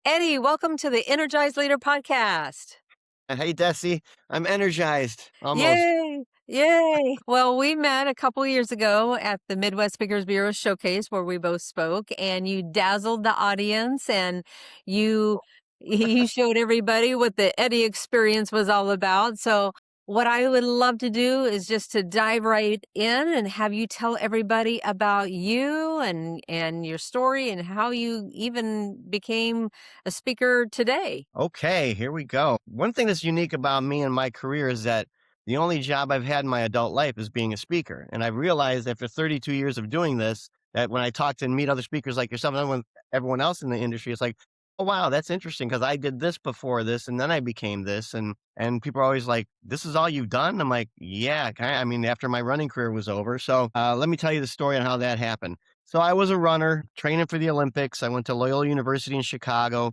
Eddie, welcome to the Energized Leader Podcast. Hey, Desi, I'm energized almost. Yay! Yay! Well, we met a couple years ago at the Midwest Speakers Bureau Showcase where we both spoke, and you dazzled the audience and you you showed everybody what the Eddie experience was all about. So what I would love to do is just to dive right in and have you tell everybody about you and your story and how you even became a speaker today. Okay, here we go. One thing that's unique about me and my career is that the only job I've had in my adult life is being a speaker. And I realized after 32 years of doing this, that when I talk to and meet other speakers like yourself and everyone else in the industry, it's like, oh wow, that's interesting because I did this before this and then I became this. And people are always like, this is all you've done? I'm like, yeah, I mean, after my running career was over. So let me tell you the story on how that happened. So I was a runner training for the Olympics. I went to Loyola University in Chicago.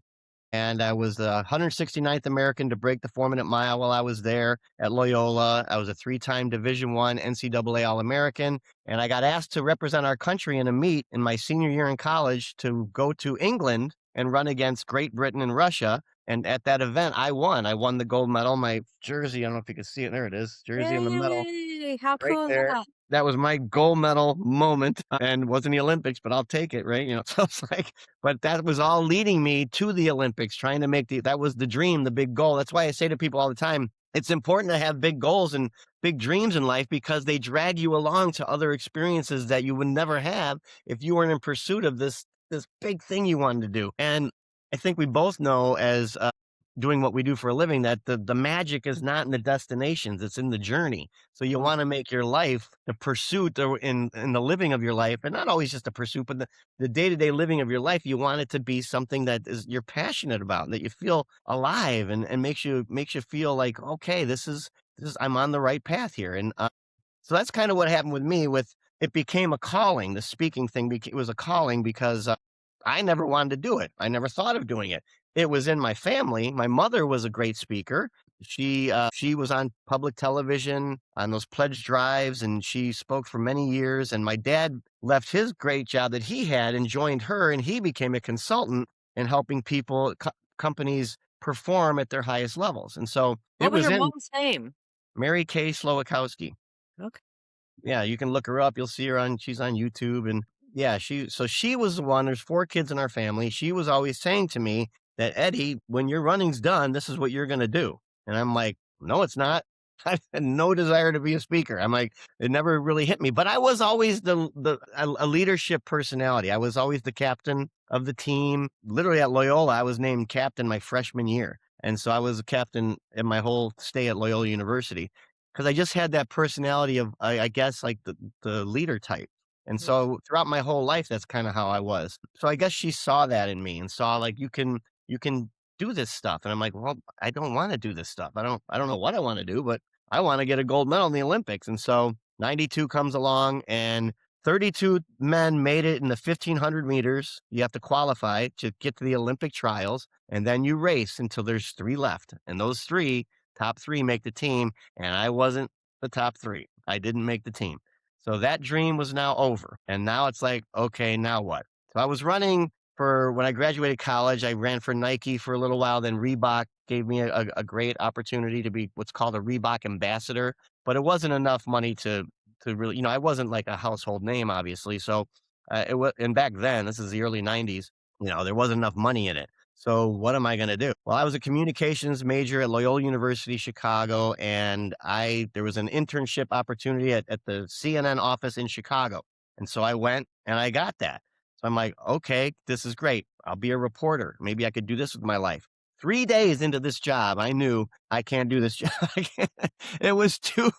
And I was the 169th American to break the 4-minute mile while I was there at Loyola. I was a 3-time Division I NCAA All-American, and I got asked to represent our country in a meet in my senior year in college to go to England and run against Great Britain and Russia. And at that event, I won. I won the gold medal. My jersey, I don't know if you can see it. There it is, jersey and the medal Yay! How right cool is there. that? That was my gold medal moment and wasn't the Olympics, but I'll take it, right? So it's like, but that was all leading me to the Olympics, trying to make that was the dream, the big goal. That's why I say to people all the time, it's important to have big goals and big dreams in life because they drag you along to other experiences that you would never have if you weren't in pursuit of this big thing you wanted to do. And I think we both know as doing what we do for a living that the magic is not in the destinations, it's in the journey. So you want to make your life the pursuit or in the living of your life, and not always just a pursuit, but the day-to-day living of your life, you want it to be something that is you're passionate about, that you feel alive and makes you feel like, okay, this is I'm on the right path here. And so that's kind of what happened with me. With it became a calling. The speaking thing was a calling because I never wanted to do it. I never thought of doing it. It was in my family. My mother was a great speaker. She was on public television on those pledge drives, and she spoke for many years. And my dad left his great job that he had and joined her, and he became a consultant in helping companies perform at their highest levels. And so What it was was your in mom's name? Mary Kay Slowikowski. Okay. Yeah, you can look her up. You'll see her she's on YouTube. And yeah, she was the one. There's 4 kids in our family. She was always saying to me that, Eddie, when your running's done, this is what you're going to do. And I'm like, no, it's not. I had no desire to be a speaker. I'm like, it never really hit me, but I was always a leadership personality. I was always the captain of the team. Literally at Loyola, I was named captain my freshman year. And so I was a captain in my whole stay at Loyola University because I just had that personality of, I guess, like the leader type. And Mhm. so throughout my whole life, that's kind of how I was. So I guess she saw that in me and saw like you can do this stuff. And I'm like, well, I don't want to do this stuff. I don't know what I want to do, but I want to get a gold medal in the Olympics. And so 92 comes along and 32 men made it in the 1500 meters. You have to qualify to get to the Olympic trials. And then you race until there's 3 left. And those top three make the team. And I wasn't the top 3. I didn't make the team. So that dream was now over. And now it's like, okay, now what? So I was running when I graduated college. I ran for Nike for a little while. Then Reebok gave me a great opportunity to be what's called a Reebok ambassador, but it wasn't enough money to really, I wasn't like a household name, obviously. So and back then, this is the early 90s, there wasn't enough money in it. So what am I going to do? Well, I was a communications major at Loyola University, Chicago, and there was an internship opportunity at the CNN office in Chicago. And so I went and I got that. So I'm like, okay, this is great. I'll be a reporter. Maybe I could do this with my life. 3 days into this job, I knew I can't do this job. It was it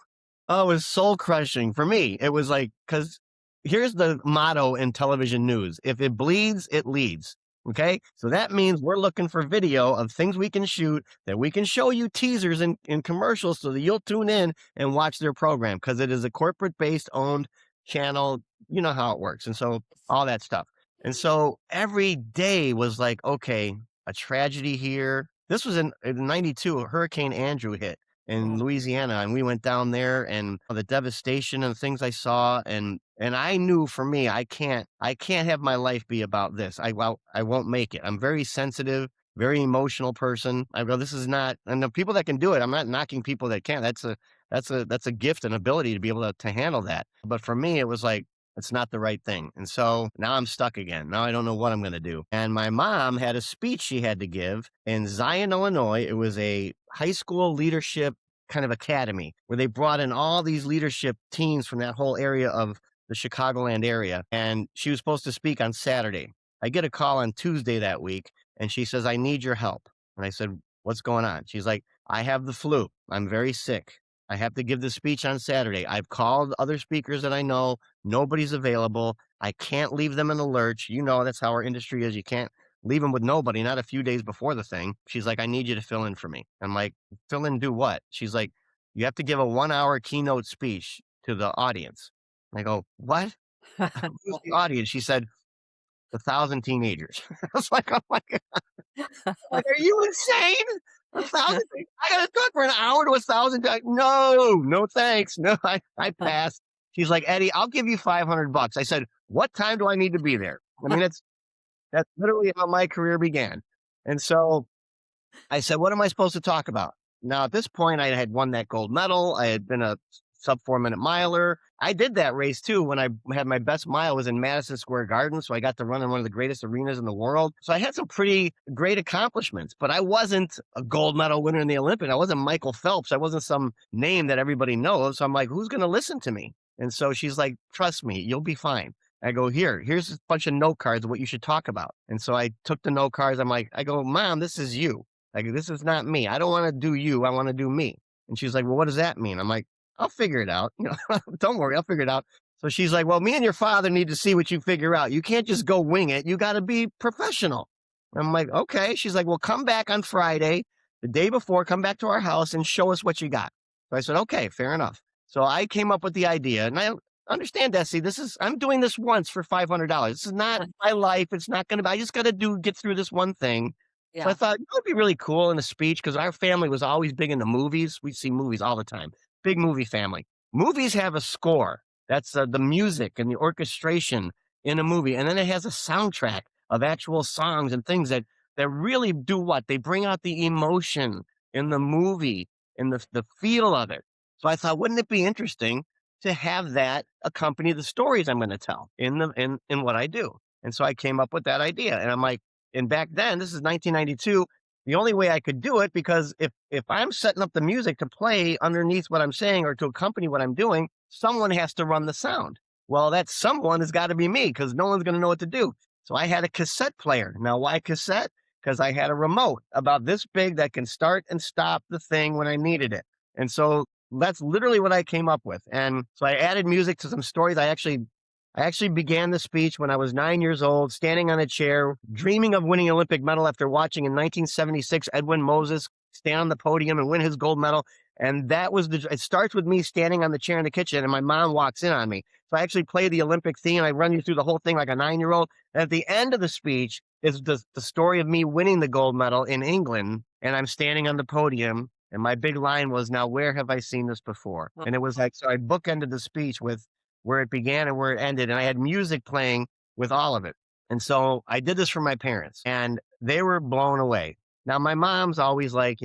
was soul crushing for me. It was like, because here's the motto in television news: if it bleeds, it leads. Okay. So that means we're looking for video of things we can shoot that we can show you teasers in commercials so that you'll tune in and watch their program because it is a corporate based owned channel. You know how it works. And so all that stuff. And so every day was like, okay, a tragedy here. This was in 92, Hurricane Andrew hit. in Louisiana, and we went down there and the devastation and things I saw, and I knew for me, I can't have my life be about this. I won't make it. I'm very sensitive, very emotional person. I go, this is not, and the people that can do it, I'm not knocking people that can't. That's a gift and ability to be able to handle that. But for me, it was like, it's not the right thing. And so now I'm stuck again. Now I don't know what I'm going to do. And my mom had a speech she had to give in Zion, Illinois. It was a high school leadership kind of academy where they brought in all these leadership teams from that whole area of the Chicagoland area. And she was supposed to speak on Saturday. I get a call on Tuesday that week and she says, I need your help. And I said, what's going on? She's like, I have the flu. I'm very sick. I have to give this speech on Saturday. I've called other speakers that I know. Nobody's available. I can't leave them in the lurch. You know, that's how our industry is. You can't leave them with nobody, not a few days before the thing. She's like, I need you to fill in for me. I'm like, fill in, do what? She's like, you have to give a 1 hour keynote speech to the audience. I go, what? Who's the audience? She said, 1,000 teenagers. I was like, oh my God. Like, are you insane? 1,000? I got to talk for an hour to 1,000. No, no, thanks. No, I passed. She's like, Eddie, I'll give you $500. I said, what time do I need to be there? I mean, that's literally how my career began. And so I said, what am I supposed to talk about? Now, at this point, I had won that gold medal. I had been a sub 4 minute miler. I did that race too. When I had my best mile was in Madison Square Garden. So I got to run in one of the greatest arenas in the world. So I had some pretty great accomplishments, but I wasn't a gold medal winner in the Olympics. I wasn't Michael Phelps. I wasn't some name that everybody knows. So I'm like, who's going to listen to me? And so she's like, trust me, you'll be fine. I go, here's a bunch of note cards of what you should talk about. And so I took the note cards. I go, Mom, this is you. Like, this is not me. I don't want to do you. I want to do me. And she's like, well, what does that mean? I'm like, I'll figure it out. Don't worry, I'll figure it out. So she's like, well, me and your father need to see what you figure out. You can't just go wing it. You got to be professional. I'm like, okay. She's like, well, come back on Friday, the day before, come back to our house and show us what you got. So I said, okay, fair enough. So I came up with the idea, and I understand, Desi, I'm doing this once for $500. This is not my life. It's not going to be, I just got to get through this one thing. So I thought it would be really cool in a speech because our family was always big into movies. We see movies all the time. Big movie family. Movies have a score. That's the music and the orchestration in a movie. And then it has a soundtrack of actual songs and things that really do what? They bring out the emotion in the movie, in the feel of it. So I thought, wouldn't it be interesting to have that accompany the stories I'm going to tell in what I do? And so I came up with that idea. And I'm like, and back then, this is 1992, the only way I could do it, because if I'm setting up the music to play underneath what I'm saying or to accompany what I'm doing, someone has to run the sound. Well, that someone has got to be me because no one's going to know what to do. So I had a cassette player. Now, why cassette? Because I had a remote about this big that can start and stop the thing when I needed it. And so that's literally what I came up with. And so I added music to some stories. I actually began the speech when I was 9 years old, standing on a chair, dreaming of winning an Olympic medal after watching in 1976 Edwin Moses stand on the podium and win his gold medal. And that was it starts with me standing on the chair in the kitchen and my mom walks in on me. So I actually play the Olympic theme. I run you through the whole thing like a 9-year-old. And at the end of the speech is the story of me winning the gold medal in England. And I'm standing on the podium. And my big line was, now, where have I seen this before? And it was like, so I bookended the speech with where it began and where it ended. And I had music playing with all of it. And so I did this for my parents and they were blown away. Now, my mom's always like,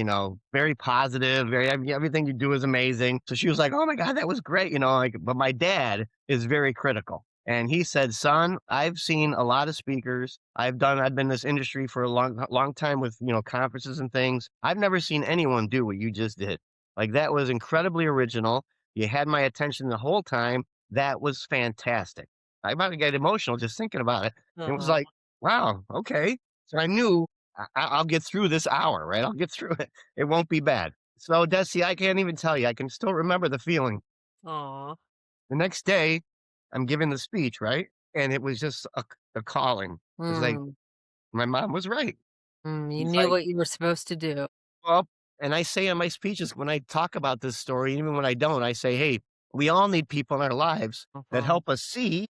very positive, everything you do is amazing. So she was like, oh my God, that was great. But my dad is very critical. And he said, son, I've seen a lot of speakers. I've been in this industry for a long time with, conferences and things. I've never seen anyone do what you just did. Like, that was incredibly original. You had my attention the whole time. That was fantastic. I about to get emotional just thinking about it. It was like, wow, okay. So I knew I'll get through this hour, right? I'll get through it. It won't be bad. So, Desi, I can't even tell you. I can still remember the feeling. Aw. The next day, I'm giving the speech, right? And it was just a calling. It was like, my mom was right. You It's knew like, what you were supposed to do. well, and I say in my speeches, when I talk about this story, even when I don't, I say, hey, we all need people in our lives that help us see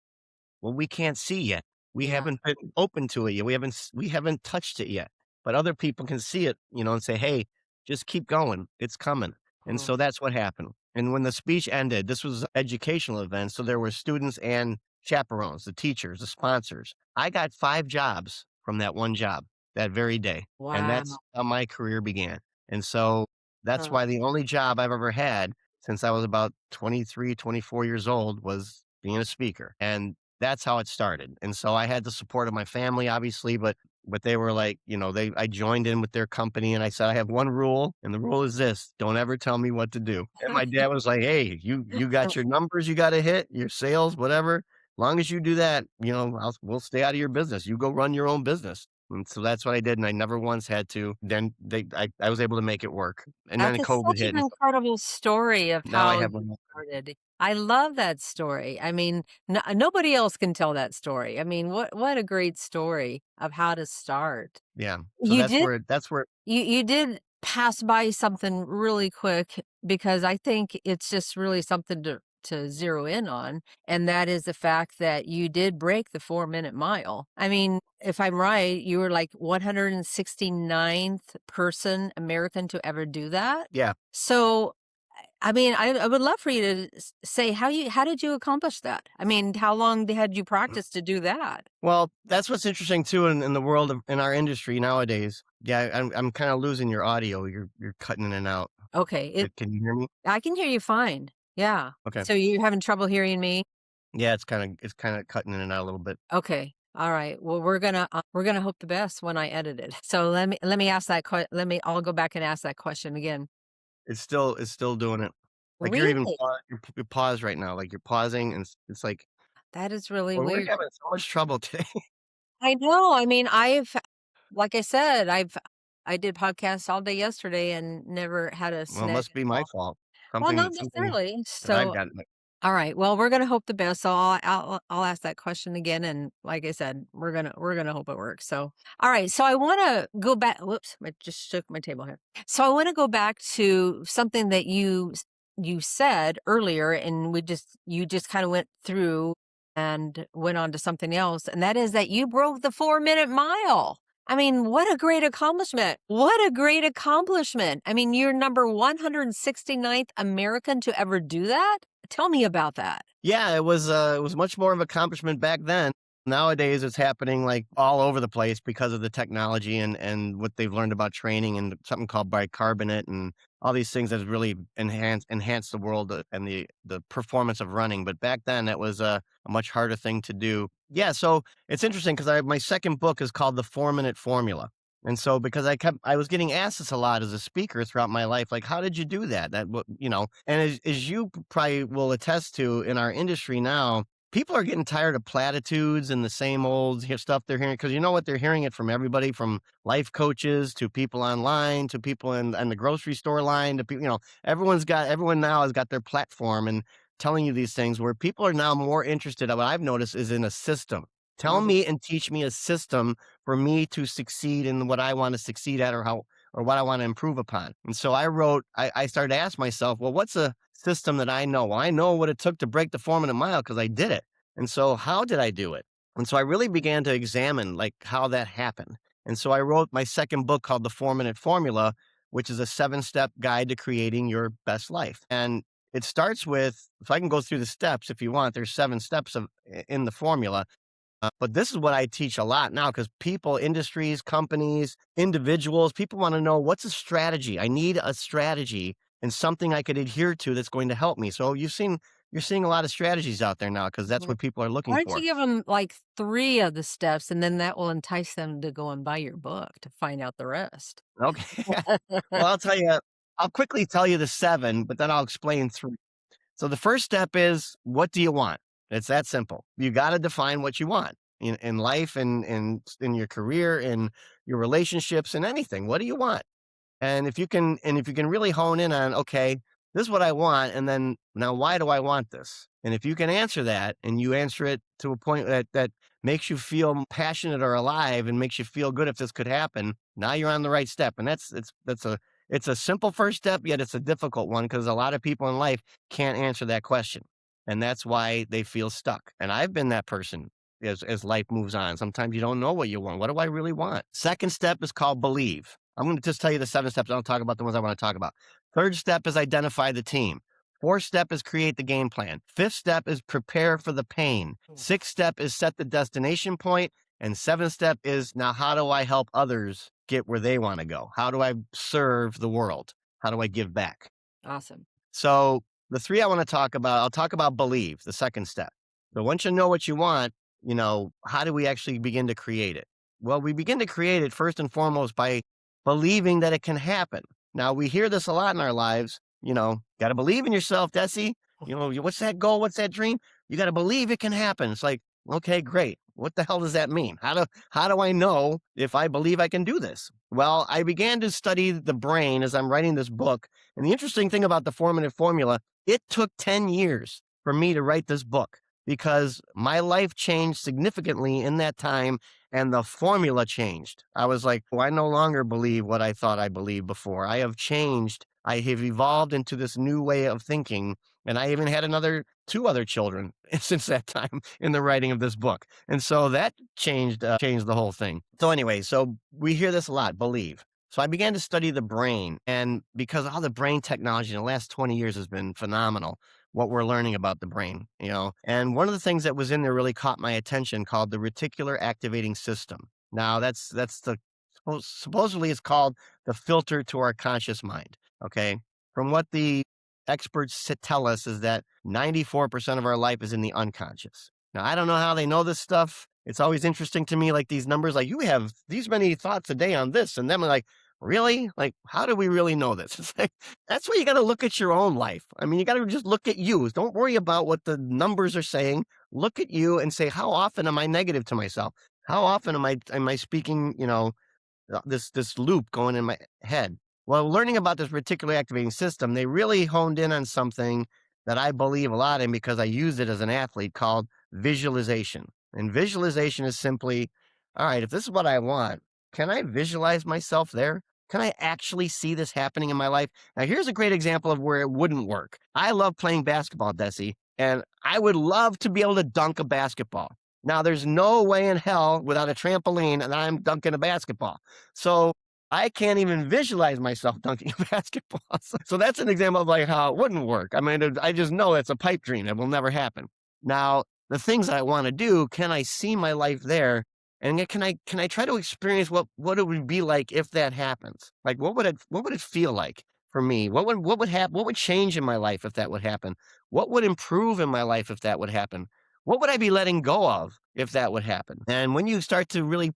what we can't see yet. We haven't been open to it yet. We haven't touched it yet, but other people can see it, and say, hey, just keep going. It's coming. And Mm. so that's what happened. And when the speech ended, this was an educational event. So there were students and chaperones, the teachers, the sponsors. I got 5 jobs from that one job that very day. And that's Wow. how my career began. And so that's Huh. why the only job I've ever had since I was about 23, 24 years old was being a speaker. And that's how it started. And so I had the support of my family, obviously, but they were like, I joined in with their company and I said, I have one rule, and the rule is this: don't ever tell me what to do. And my dad was like, hey, you got your numbers you got to hit, your sales, whatever. Long as you do that, we'll stay out of your business. You go run your own business. And so that's what I did. And I never once had to. Then I was able to make it work. And That then is COVID such hit. an And so incredible story of now I how have you one. started. I love that story. I mean, nobody else can tell that story. I mean, what a great story of how to start. Yeah. So You did that's where, you did pass by something really quick because I think it's just really something to zero in on, and that is the fact that you did break the 4-minute mile. I mean, if I'm right, you were like 169th person American to ever do that. yeah. So, I mean, I would love for you to say how did you accomplish that? I mean, how long had you practiced to do that? Well, that's what's interesting too in the world of in our industry nowadays. Yeah, I'm kind of losing your audio. You're cutting in and out. Okay, Can you hear me? I can hear you fine. Yeah. Okay. So you're having trouble hearing me? Yeah, it's kind of cutting in and out a little bit. Okay. All right. Well, we're gonna hope the best when I edit it. So let me ask that I'll go back and ask that question again. It's still doing it. Like you're even Really? you pause right now. Like you're pausing, and it's like, That is really well, we're weird. having so much trouble today. I know. I mean, like I said, I did podcasts all day yesterday and never had a Well, it snag must be at my all. fault. Well, Something not that something necessarily. that I've So got. all right. Well, we're gonna hope the best. So I'll ask that question again, and like I said, we're gonna hope it works. So all right. So I want to go back. Whoops! I just shook my table here. So I want to go back to something that you said earlier, and you just kind of went through and went on to something else, and that is that you broke the 4-minute mile. I mean, what a great accomplishment. What a great accomplishment. I mean, you're number 169th American to ever do that. Tell me about that. Yeah, it was much more of an accomplishment back then. Nowadays, it's happening like all over the place because of the technology and what they've learned about training and something called bicarbonate and all these things that have really enhanced the world and the performance of running. But back then, that was a much harder thing to do. Yeah, so it's interesting because my second book is called The 4-Minute Formula. And so because I was getting asked this a lot as a speaker throughout my life, like, how did you do that? And as you probably will attest to in our industry now, people are getting tired of platitudes and the same old stuff they're hearing because you know what? They're hearing it from everybody from life coaches to people online to people in the grocery store line to people, everyone now has got their platform and telling you these things where people are now more interested. What I've noticed is in a system. Tell Mhm. me and teach me a system for me to succeed in what I want to succeed at or what I want to improve upon. And so I started to ask myself, well, what's a system that I know? Well, I know what it took to break the 4-minute mile because I did it. And so how did I do it? And so I really began to examine like how that happened. And so I wrote my second book called The 4-Minute Formula, which is a 7-step guide to creating your best life. And it starts with, if I can go through the steps if you want, there's 7 steps in the formula. But this is what I teach a lot now because people, industries, companies, individuals, people want to know what's a strategy. I need a strategy and something I could adhere to that's going to help me. So you're seeing a lot of strategies out there now because that's Mhm. what people are looking Why don't you for. give them like 3 of the steps, and then that will entice them to go and buy your book to find out the rest. Okay. Well, I'll quickly tell you the 7, but then I'll explain 3. So the first step is, what do you want? It's that simple. You got to define what you want in life and in your career, in your relationships, and anything. What do you want? And if you can really hone in on, okay, this is what I want, and then now why do I want this? And if you can answer that and you answer it to a point that makes you feel passionate or alive and makes you feel good if this could happen, now you're on the right step. And it's a simple first step, yet it's a difficult one because a lot of people in life can't answer that question. And that's why they feel stuck. And I've been that person as life moves on. Sometimes you don't know what you want. What do I really want? Second step is called believe. I'm going to just tell you the 7 steps. I don't talk about the ones I want to talk about. Third step is identify the team. Fourth step is create the game plan. Fifth step is prepare for the pain. Sixth step is set the destination point. And seventh step is, now how do I help others get where they want to go? How do I serve the world? How do I give back? Awesome. So the 3 I want to talk about, I'll talk about believe, the second step. So once you know what you want, how do we actually begin to create it? Well, we begin to create it first and foremost by believing that it can happen. Now, we hear this a lot in our lives, got to believe in yourself, Desi. What's that goal? What's that dream? You got to believe it can happen. It's like, okay, great. What the hell does that mean? How do I know if I believe I can do this? Well, I began to study the brain as I'm writing this book. And the interesting thing about the 4-minute formula, it took 10 years for me to write this book because my life changed significantly in that time and the formula changed. I was like, I no longer believe what I thought I believed before. I have changed. I have evolved into this new way of thinking. And I even had 2 other children since that time in the writing of this book. And so that changed the whole thing. So anyway, so we hear this a lot, believe. So I began to study the brain. And because all the brain technology in the last 20 years has been phenomenal, what we're learning about the brain, And one of the things that was in there really caught my attention called the reticular activating system. Now supposedly it's called the filter to our conscious mind. Okay. From what the experts tell us is that 94% of our life is in the unconscious. Now, I don't know how they know this stuff. It's always interesting to me, like these numbers, like you have these many thoughts a day on this. And then I'm like, really? Like, how do we really know this? It's like, that's where you got to look at your own life. I mean, you got to just look at you. Don't worry about what the numbers are saying. Look at you and say, how often am I negative to myself? How often am I speaking, this loop going in my head? Well, learning about this reticular activating system, they really honed in on something that I believe a lot in because I used it as an athlete called visualization. And visualization is simply, all right, if this is what I want, can I visualize myself there? Can I actually see this happening in my life? Now, here's a great example of where it wouldn't work. I love playing basketball, Desi, and I would love to be able to dunk a basketball. Now, there's no way in hell without a trampoline and I'm dunking a basketball. So I can't even visualize myself dunking a basketball. So that's an example of like how it wouldn't work. I mean, I just know it's a pipe dream. It will never happen. Now, the things I want to do, can I see my life there? And can I try to experience what it would be like if that happens? Like, what would it feel like for me? What would happen? What would change in my life if that would happen? What would improve in my life if that would happen? What would I be letting go of if that would happen? And when you start to really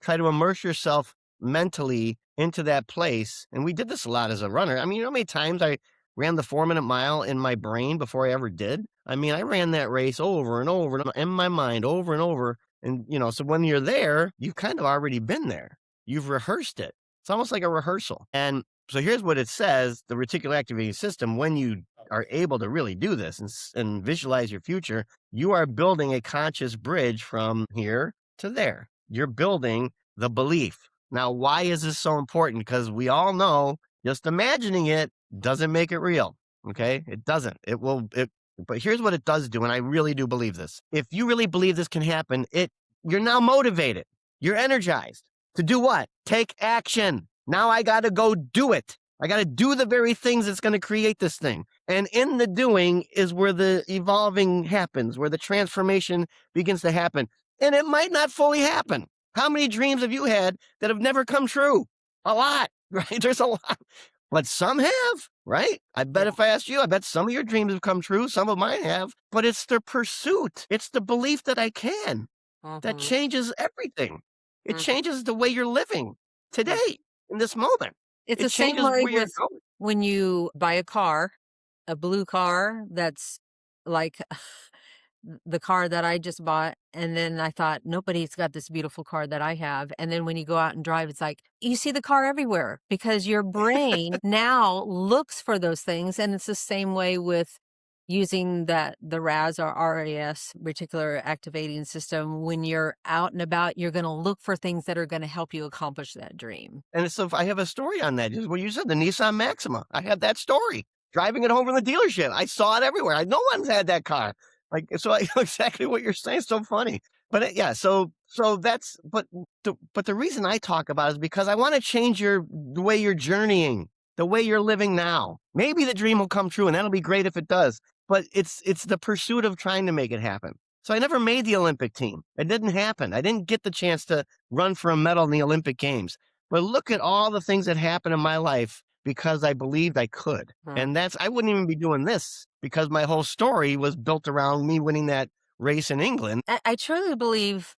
try to immerse yourself mentally into that place, and we did this a lot as a runner. I mean, you know how many times I ran the 4-minute mile in my brain before I ever did? I mean, I ran that race over and over in my mind over and over. And, so when you're there, you've kind of already been there. You've rehearsed it. It's almost like a rehearsal. And so here's what it says, the reticular activating system, when you are able to really do this and visualize your future, you are building a conscious bridge from here to there. You're building the belief. Now, why is this so important? Because we all know just imagining it doesn't make it real. Okay. It doesn't. But here's what it does do. And I really do believe this. If you really believe this can happen, you're now motivated. You're energized to do what? Take action. Now I got to go do it. I got to do the very things that's going to create this thing. And in the doing is where the evolving happens, where the transformation begins to happen. And it might not fully happen. How many dreams have you had that have never come true? A lot, right? There's a lot. But some have, right? I bet if I asked you, I bet some of your dreams have come true. Some of mine have. But it's the pursuit. It's the belief that I can. That changes everything. It changes the way you're living today, in this moment. It's the same way with when you buy a car, a blue car that's like the car that I just bought. And then I thought, nobody's got this beautiful car that I have. And then when you go out and drive, it's like, you see the car everywhere because your brain now looks for those things. And it's the same way with using the RAS or RAS, reticular activating system. When you're out and about, you're going to look for things that are going to help you accomplish that dream. And so I have a story on that. Just what you said, the Nissan Maxima. I had that story. Driving it home from the dealership. I saw it everywhere. No one's had that car. So I know exactly what you're saying. It's so funny. Yeah, so that's but the reason I talk about it is because I wanna change the way you're journeying, the way you're living now. Maybe the dream will come true, and that'll be great if it does, but it's the pursuit of trying to make it happen. So I never made the Olympic team. It didn't happen. I didn't get the chance to run for a medal in the Olympic Games. But look at all the things that happened in my life because I believed I could. Mm. And I wouldn't even be doing this because my whole story was built around me winning that race in England. I truly believe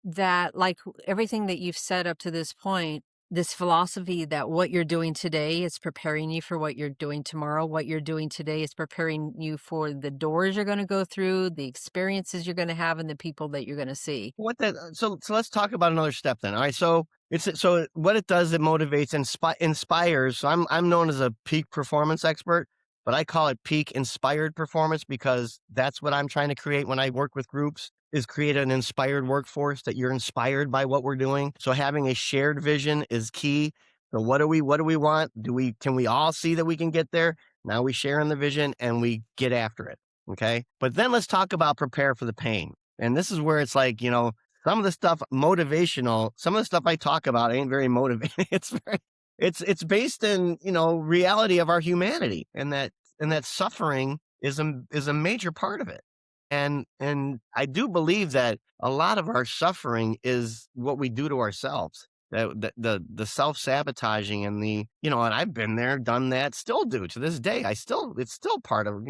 that, like, everything that you've said up to this point, this philosophy that what you're doing today is preparing you for what you're doing tomorrow. What you're doing today is preparing you for the doors you're going to go through, the experiences you're going to have, and the people that you're going to see. So let's talk about another step then. All right. So what it does, it motivates, inspires. So I'm known as a peak performance expert, but I call it peak inspired performance because that's what I'm trying to create when I work with groups is create an inspired workforce that you're inspired by what we're doing. So having a shared vision is key. So what do we want? Can we all see that we can get there? Now we share in the vision and we get after it. Okay. But then let's talk about prepare for the pain. And this is where it's like, some of the stuff motivational, some of the stuff I talk about ain't very motivating. It's based in, reality of our humanity and that suffering is a major part of it. And I do believe that a lot of our suffering is what we do to ourselves. The self-sabotaging and and I've been there, done that, still do to this day. It's still part of,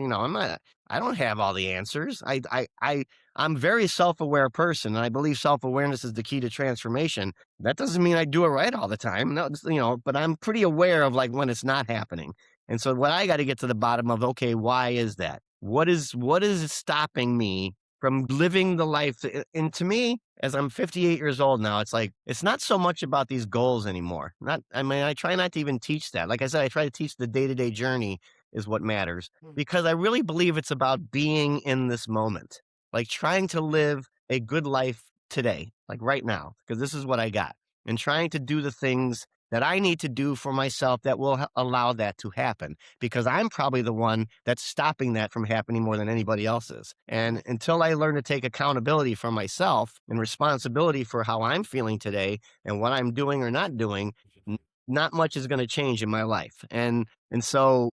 I don't have all the answers. I'm a very self-aware person, and I believe self-awareness is the key to transformation. That doesn't mean I do it right all the time. No, but I'm pretty aware of like when it's not happening. And so what I got to get to the bottom of, okay, why is that? What is stopping me from living the life? And to me, as I'm 58 years old now, it's like, it's not so much about these goals anymore. I try not to even teach that. Like I said, I try to teach the day-to-day journey is what matters Mm. because I really believe it's about being in this moment, like trying to live a good life today, like right now, because this is what I got and trying to do the things that I need to do for myself that will allow that to happen because I'm probably the one that's stopping that from happening more than anybody else is. And until I learn to take accountability for myself and responsibility for how I'm feeling today and what I'm doing or not doing, n- not much is going to change in my life. And so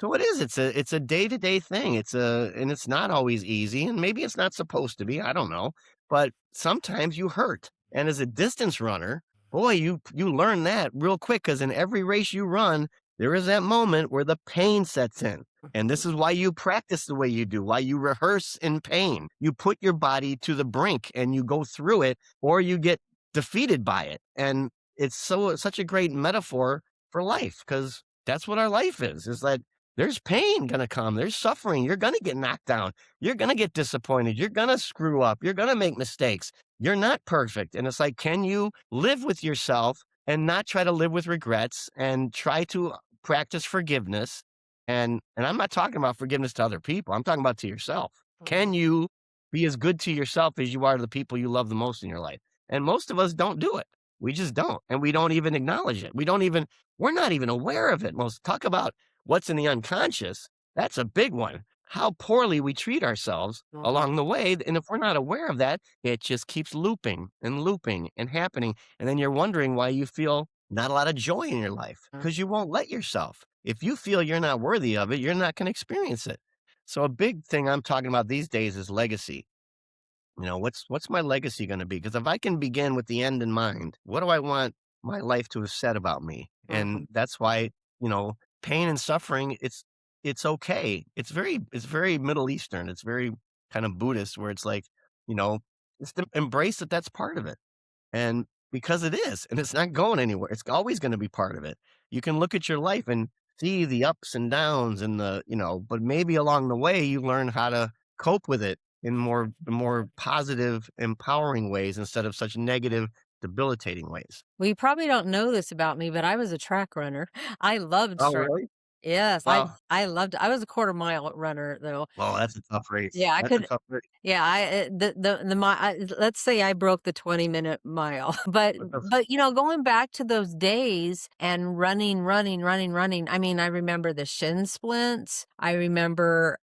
it is. It's a day-to-day thing. And it's not always easy, and maybe it's not supposed to be. I don't know. But sometimes you hurt. And as a distance runner, boy, you learn that real quick because in every race you run, there is that moment where the pain sets in. And this is why you practice the way you do, why you rehearse in pain. You put your body to the brink and you go through it, or you get defeated by it. And such a great metaphor for life because that's what our life is. Is that there's pain gonna come, there's suffering, you're gonna get knocked down, you're gonna get disappointed, you're gonna screw up, you're gonna make mistakes. You're not perfect. And it's like, can you live with yourself and not try to live with regrets and try to practice forgiveness? And I'm not talking about forgiveness to other people. I'm talking about to yourself. Can you be as good to yourself as you are to the people you love the most in your life? And most of us don't do it. We just don't. And we don't even acknowledge it. We're not even aware of it. Most talk about what's in the unconscious. That's a big one. How poorly we treat ourselves Mhm. along the way. And if we're not aware of that, it just keeps looping and happening. And then you're wondering why you feel not a lot of joy in your life because you won't let yourself. If you feel you're not worthy of it, you're not going to experience it. So a big thing I'm talking about these days is legacy. What's my legacy going to be? Because if I can begin with the end in mind, what do I want my life to have said about me? And Mhm. that's why, pain and suffering, it's okay. It's very Middle Eastern. It's very kind of Buddhist where it's like, you know, just to embrace that that's part of it. And because it is, and it's not going anywhere. It's always going to be part of it. You can look at your life and see the ups and downs and but maybe along the way you learn how to cope with it in more positive, empowering ways instead of such negative, debilitating ways. Well, you probably don't know this about me, but I was a track runner. I loved Oh, track. really? Yes, Well, I loved I was a quarter mile runner though. that's a tough race. Yeah, I That's a could. tough race. Yeah, the mi let's say I broke the 20-minute mile, but, going back to those days and running, I mean, I remember the shin splints, I remember,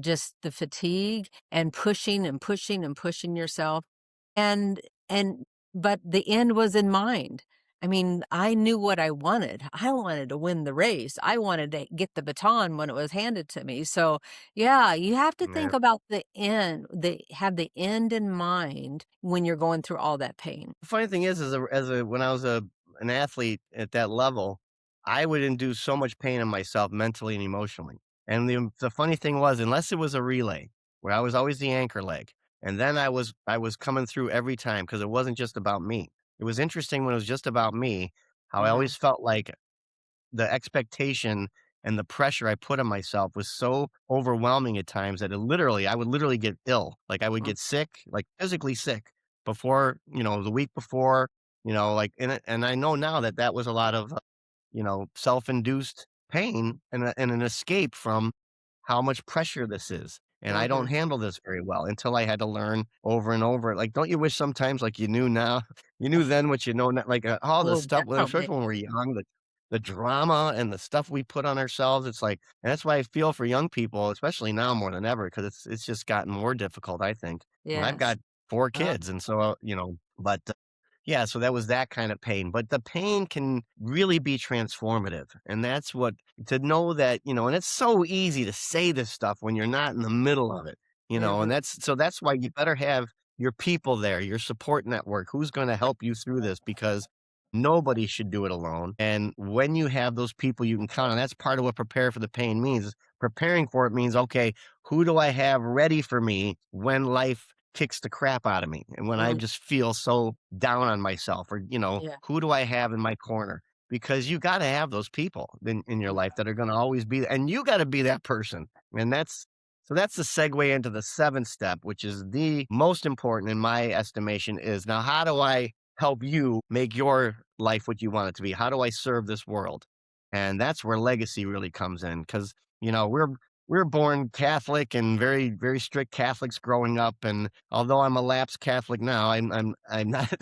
just the fatigue and pushing and pushing and pushing yourself. And and but the end was in mind. I mean, I knew what I wanted. I wanted to win the race. I wanted to get the baton when it was handed to me. So, yeah, you have to Yeah. think about the end. Have the end in mind when you're going through all that pain. The funny thing is when I was an athlete at that level, I would induce so much pain in myself mentally and emotionally. And the funny thing was, unless it was a relay where I was always the anchor leg, and then I was coming through every time because it wasn't just about me. It was interesting when it was just about me, how I Uh-huh. always felt like the expectation and the pressure I put on myself was so overwhelming at times that I would literally get ill. Like I would Mm, get sick, like physically sick before, the week before, like, and I know now that that was a lot of, self-induced pain and an escape from how much pressure this is. And I don't mhm. handle this very well until I had to learn over and over. Like, don't you wish sometimes like you knew now, you knew then what you know now, like all the Oh, stuff, well, definitely. especially when we're young, the drama and the stuff we put on ourselves. It's like, and that's why I feel for young people, especially now more than ever, because it's just gotten more difficult, I think. And I've Yes. got 4 Uh, kids, and so, but yeah, so that was that kind of pain, but the pain can really be transformative, and that's what to know that, and it's so easy to say this stuff when you're not in the middle of it, and mhm. that's why you better have your people there, your support network, who's gonna help you through this because nobody should do it alone, and when you have those people you can count on, that's part of what prepare for the pain means. Preparing for it means, "Okay, who do I have ready for me when life kicks the crap out of me and when I Mm, just feel so down on myself or, yeah. who do I have in my corner?" Because you gotta have those people in your life Yeah. that are gonna always be and you gotta be that person. And that's the segue into the 7th step, which is the most important in my estimation is now how do I help you make your life what you want it to be? How do I serve this world? And that's where legacy really comes in because, we're born Catholic and very, very strict Catholics growing up, and although I'm a lapsed Catholic now, I'm not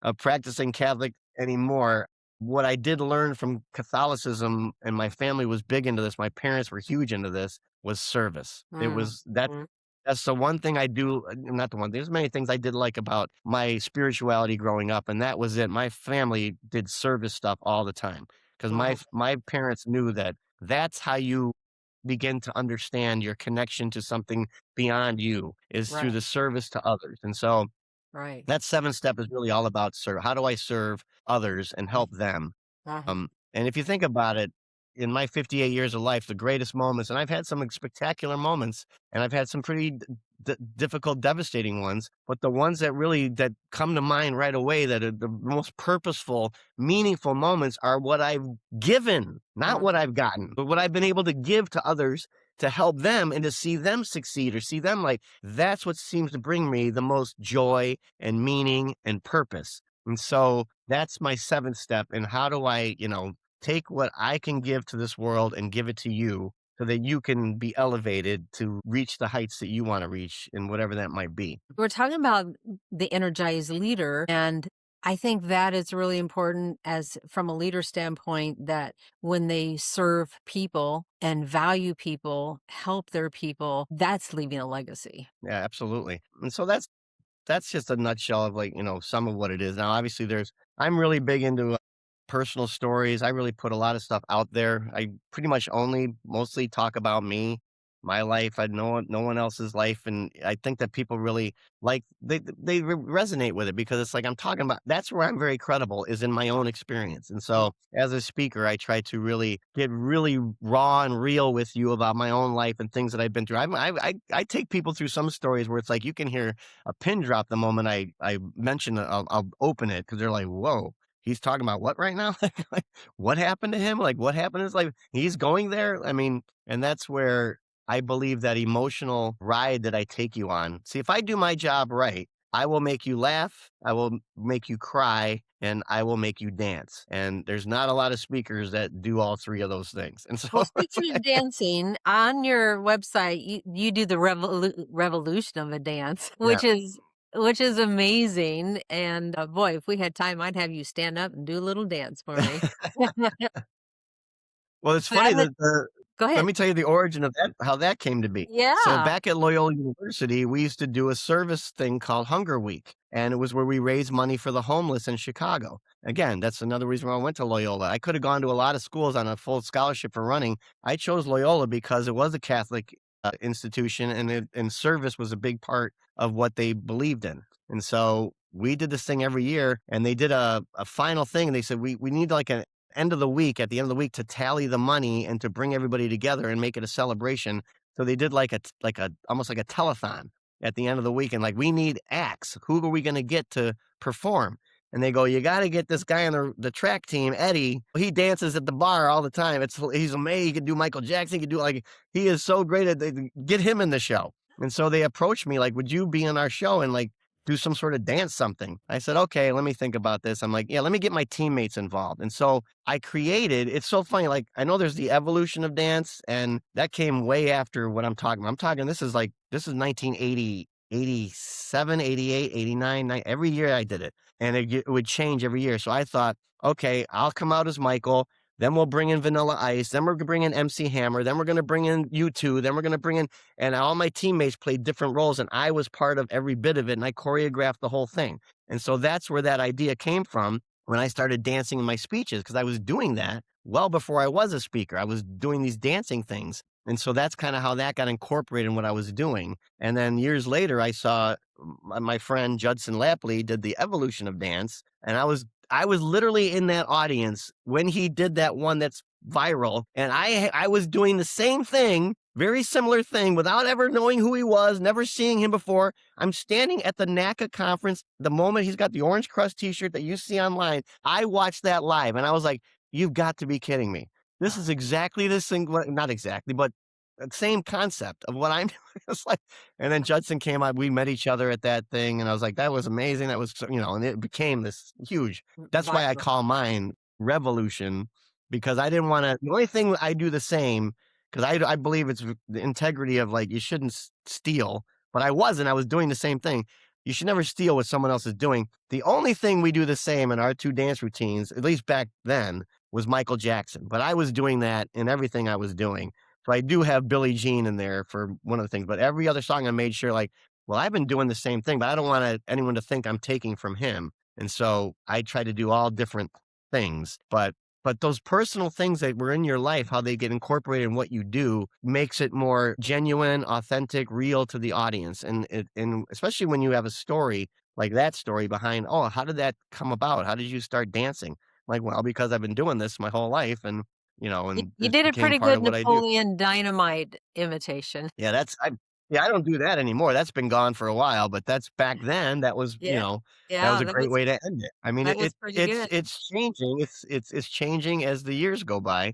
a practicing Catholic anymore. What I did learn from Catholicism, and my family was big into this, my parents were huge into this, was service. It Mm, was mm, that's the one thing I do not the one there's many things I did like about my spirituality growing up, and that was it. My family did service stuff all the time because mhm. my parents knew that that's how you begin to understand your connection to something beyond you is through Right, the service to others. And so right. that 7th step is really all about serve. How do I serve others and Mm, help them? uh-huh. And if you think about it, in my 58 years of life, the greatest moments, and I've had some spectacular moments, and I've had some pretty difficult, devastating ones, but the ones that come to mind right away that are the most purposeful, meaningful moments are what I've given, not Uh-huh. what I've gotten, but what I've been able to give to others to help them and to see them succeed or see them like that's what seems to bring me the most joy and meaning and purpose. And so that's my 7th step. And how do I, take what I can give to this world and give it to you so that you can be elevated to reach the heights that you want to reach and whatever that might be. We're talking about the energized leader, and I think that is really important as from a leader standpoint that when they serve people and value people, help their people, that's leaving a legacy. Yeah, absolutely. And so that's just a nutshell of like, some of what it is. Now, obviously I'm really big into personal stories. I really put a lot of stuff out there. I pretty much only mostly talk about me, my life. I know no one else's life. And I think that people really like, resonate with it because it's like, I'm talking about, that's where I'm very credible is in my own experience. And Mm, so as a speaker, I try to really get really raw and real with you about my own life and things that I've been through. I take people through some stories where it's like, you can hear a pin drop the moment I mention it, I'll open it because they're like, "Whoa, he's talking about what right now? Like, what happened to him? Like, what happened in his life? He's going there?" I mean, and that's where I believe that emotional ride that I take you on. See, if I do my job right, I will make you laugh, I will make you cry, and I will make you dance. And there's not a lot of speakers that do all 3 of those things. And Well, so speaking of dancing, on your website, you do the revolution of a dance, yeah. which is amazing, and, boy, if we had time, I'd have you stand up and do a little dance for me. Well, it's But I funny would that Go Let ahead. me tell you the origin of that, how that came to be. So Yeah. back at Loyola University, we used to do a service thing called Hunger Week, and it was where we raised money for the homeless in Chicago. Again, that's another reason why I went to Loyola. I could have gone to a lot of schools on a full scholarship for running. I chose Loyola because it was a Catholic institution, and service was a big part of what they believed in. And so we did this thing every year, and they did a final thing. And they said we need like an end of the week, at the end of the week, to tally the money and to bring everybody together and make it a celebration. So they did like a almost like a telethon at the end of the week, and like, we need acts. Who are we going to get to perform? And they go, you got to get this guy on the track team, Eddie. He dances at the bar all the time. He's amazing. He can do Michael Jackson. He can do like, he is so great at get him in the show. And so they approached me like, would you be on our show and like do some sort of dance something? I said, okay, let me think about this. I'm like, yeah, let me get my teammates involved. And so I created, it's so funny. Like, I know there's the evolution of dance, and that came way after what I'm talking about. I'm talking, this is 1980, 87, 88, 89, every year I did it, and it would change every year. So I thought, okay, I'll come out as Michael. Then we'll bring in Vanilla Ice. Then we're going to bring in MC Hammer. Then we're going to bring in U2. Then we're going to bring in, and all my teammates played different roles, and I was part of every bit of it, and I choreographed the whole thing. And so that's where that idea came from when I started dancing in my speeches, because I was doing that well before I was a speaker. I was doing these dancing things. And so that's kind of how that got incorporated in what I was doing. And then years later, I saw my friend Judson Lapley did the evolution of dance, and I was literally in that audience when he did that one that's viral, and I was doing the same thing, very similar thing, without ever knowing who he was, never seeing him before. I'm standing at the NACA conference the moment he's got the Orange Crust t-shirt that you see online. I watched that live, and I was like, you've got to be kidding me. This is exactly this thing, not exactly, but the same concept of what I'm doing. It's like, and then Judson came out, we met each other at that thing, and I was like, that was amazing. That was, and it became this huge. That's why I Viral. call mine Revolution, because I didn't want to, the only thing I do the same, because I believe it's the integrity of like, you shouldn't steal, but I was doing the same thing. You should never steal what someone else is doing. The only thing we do the same in our two dance routines, at least back then, was Michael Jackson. But I was doing that in everything I was doing. So I do have Billie Jean in there for one of the things, but every other song I made sure like, well, I've been doing the same thing, but I don't want anyone to think I'm taking from him. And so I try to do all different things, but those personal things that were in your life, how they get incorporated in what you do, makes it more genuine, authentic, real to the audience. And especially when you have a story like that story behind, oh, how did that come about? How did you start dancing? Like, well, because I've been doing this my whole life, and and You this did a became pretty part good of what I do. Napoleon Dynamite imitation. Yeah, I don't do that anymore. That's been gone for a while, but that's back then, that was, Yeah. that was Yeah, a great way to end it. I mean, that was pretty good. it's changing. It's changing as the years go by.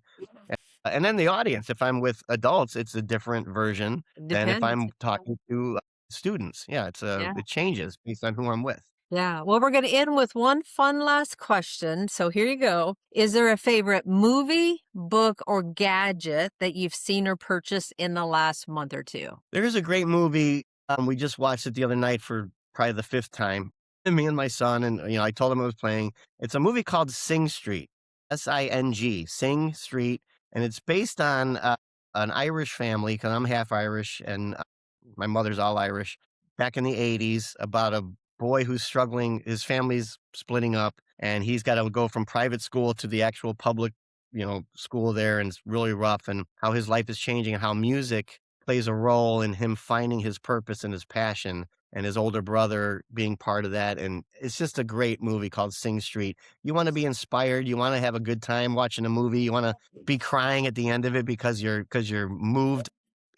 And then the audience, if I'm with adults, it's a different version than if Depends. I'm talking to students. Yeah, Yeah. it changes based on who I'm with. Yeah. Well, we're going to end with one fun last question. So here you go. Is there a favorite movie, book, or gadget that you've seen or purchased in the last month or two? There's a great movie, we just watched it the other night for probably the 5th time, and me and my son, and, I told him I was playing. It's a movie called Sing Street, Sing, Sing Street, and it's based on, an Irish family, because 'cause I'm half Irish, and, my mother's all Irish, back in the '80s, about a boy who's struggling. His family's splitting up, and he's gotta go from private school to the actual public, school there, and it's really rough, and how his life is changing, and how music plays a role in him finding his purpose and his passion, and his older brother being part of that. And it's just a great movie called Sing Street. You wanna be inspired, you wanna have a good time watching a movie, you wanna be crying at the end of it because you're moved,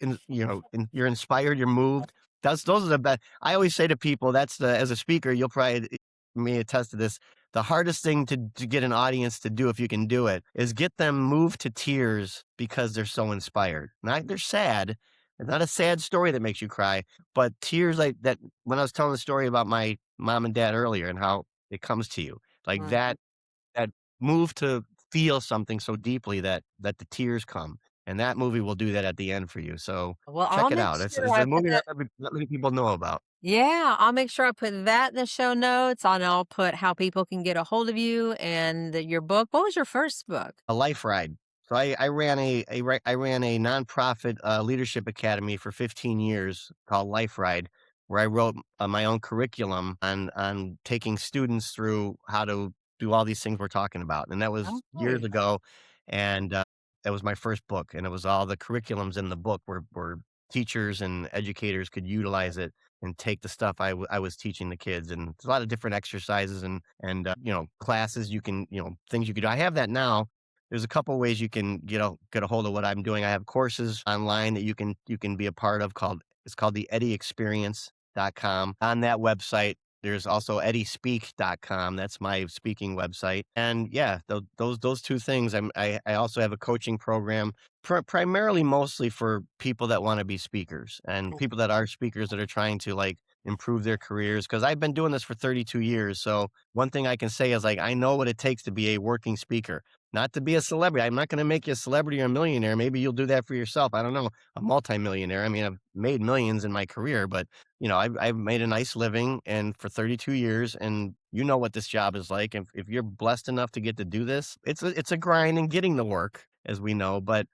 and you're inspired, you're moved. Those are the best. I always say to people, that's as a speaker, you'll probably may attest to this. The hardest thing to get an audience to do, if you can do it, is get them moved to tears because they're so inspired. Not they're sad. It's not a sad story that makes you cry, but tears like that. When I was telling the story about my mom and dad earlier and how it comes to you, like Mhm. that move to feel something so deeply that the tears come. And that movie will do that at the end for you. So Well, I'll check it make out. sure It's I a put movie that. not many people know about. Yeah, I'll make sure I put that in the show notes, and I'll put how people can get a hold of you and your book. What was your first book? A Life Ride. So I ran a nonprofit, leadership academy for 15 years called Life Ride, where I wrote, my own curriculum on taking students through how to do all these things we're talking about, and that was years Okay. ago, and, that was my first book, and it was all the curriculums in the book where teachers and educators could utilize it and take the stuff I was teaching the kids, and there's a lot of different exercises and, classes you can things you could do. I have that now. There's a couple ways you can get a hold of what I'm doing. I have courses online that you can be a part of called the EddieExperience.com. On that website, there's also EddieSpeak.com. That's my speaking website. And yeah, those two things. I also have a coaching program primarily mostly for people that want to be speakers and people that are speakers that are trying to like improve their careers because I've been doing this for 32 years. So one thing I can say is like I know what it takes to be a working speaker. Not to be a celebrity. I'm not gonna make you a celebrity or a millionaire. Maybe you'll do that for yourself. I don't know. A multimillionaire. I mean, I've made millions in my career, but I've made a nice living and for 32 years, and you know what this job is like. If you're blessed enough to get to do this, it's a grind in getting the work, as we know, but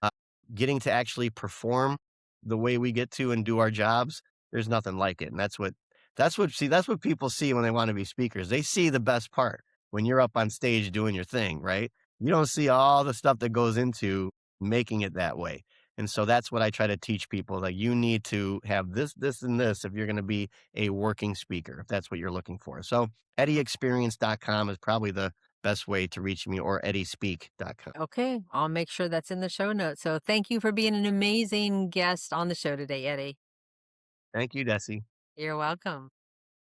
getting to actually perform the way we get to and do our jobs, there's nothing like it. And that's what people see when they want to be speakers. They see the best part when you're up on stage doing your thing, right? You don't see all the stuff that goes into making it that way. And so that's what I try to teach people. Like you need to have this, this, and this if you're going to be a working speaker, if that's what you're looking for. So EddieExperience.com is probably the best way to reach me or EddieSpeak.com. Okay, I'll make sure that's in the show notes. So thank you for being an amazing guest on the show today, Eddie. Thank you, Desi. You're welcome.